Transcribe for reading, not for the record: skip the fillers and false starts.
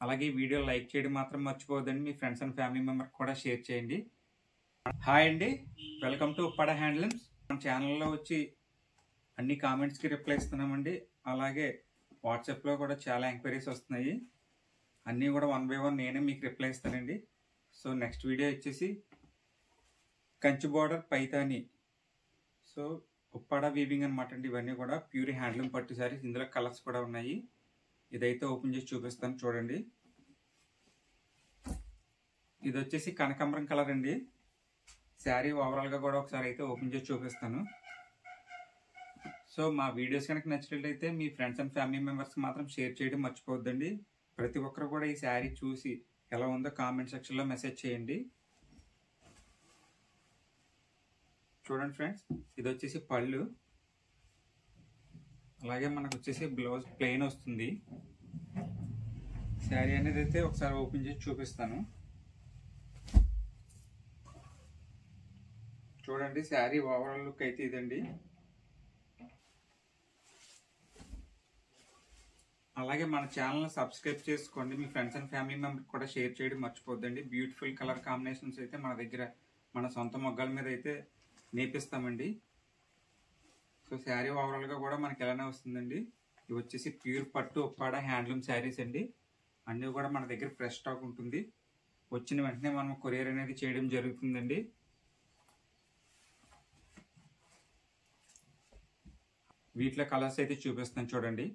అలాగే ఈ video like చేయడం మాత్రం మర్చిపోవద్దండి. మీ ఫ్రెండ్స్ అండ్ ఫ్యామిలీ మెంబర్ కూడా షేర్ చేయండి. హాయ్ అండి, వెల్కమ్ టు ఉప్పాడ హ్యాండ్లూమ్స్. మన ఛానల్లో వచ్చి అన్ని కామెంట్స్కి రిప్లై ఇస్తున్నామండి. అలాగే వాట్సాప్లో కూడా చాలా ఎంక్వైరీస్ వస్తున్నాయి. అన్నీ కూడా 1 by 1 నేనే మీకు రిప్లై ఇస్తానండి. సో నెక్స్ట్ వీడియో వచ్చేసి Kanchi border Paithani. So Uppada weaving అనమాట అండి. ఇవన్నీ కూడా ప్యూర్ హ్యాండ్లూమ్ పట్టు శారీస్. ఇందులో కలర్స్ కూడా ఉన్నాయి. ఇదైతే ఓపెన్ చేసి చూపిస్తాను చూడండి. ఇది వచ్చేసి కనకాంబరం కలర్ అండి. శారీ ఓవరాల్గా కూడా ఒకసారి అయితే ఓపెన్ చేసి చూపిస్తాను. సో మా వీడియోస్ కనుక నచ్చినట్లయితే మీ ఫ్రెండ్స్ అండ్ ఫ్యామిలీ మెంబర్స్కి మాత్రం షేర్ చేయడం మర్చిపోవద్దండి. ప్రతి ఒక్కరు కూడా ఈ శారీ చూసి ఎలా ఉందో కామెంట్ సెక్షన్లో మెసేజ్ చేయండి. చూడండి ఫ్రెండ్స్, ఇది వచ్చేసి పళ్ళు. అలాగే మనకు వచ్చేసి బ్లౌజ్ ప్లెయిన్ వస్తుంది. శారీ అనేది అయితే ఒకసారి ఓపెన్ చేసి చూపిస్తాను చూడండి. శారీ ఓవరాల్ లుక్ అయితే ఇదండి. అలాగే మన ఛానల్ని సబ్స్క్రైబ్ చేసుకోండి. మీ ఫ్రెండ్స్ అండ్ ఫ్యామిలీ మెంబర్ కూడా షేర్ చేయడం మర్చిపోద్దండి. బ్యూటిఫుల్ కలర్ కాంబినేషన్స్ అయితే మన దగ్గర మన సొంత మొగ్గల మీద అయితే నేపిస్తామండి. సో శారీ ఓవరాల్గా కూడా మనకి ఎలానే వస్తుందండి. ఇవి వచ్చేసి ప్యూర్ పట్టు ఉప్పాడ హ్యాండ్లూమ్ శారీస్ అండి. అన్నీ కూడా మన దగ్గర ఫ్రెష్ స్టాక్ ఉంటుంది. వచ్చిన వెంటనే మనం కొరియర్ అనేది చేయడం జరుగుతుందండి. వీటిలో కలర్స్ అయితే చూపిస్తాను చూడండి.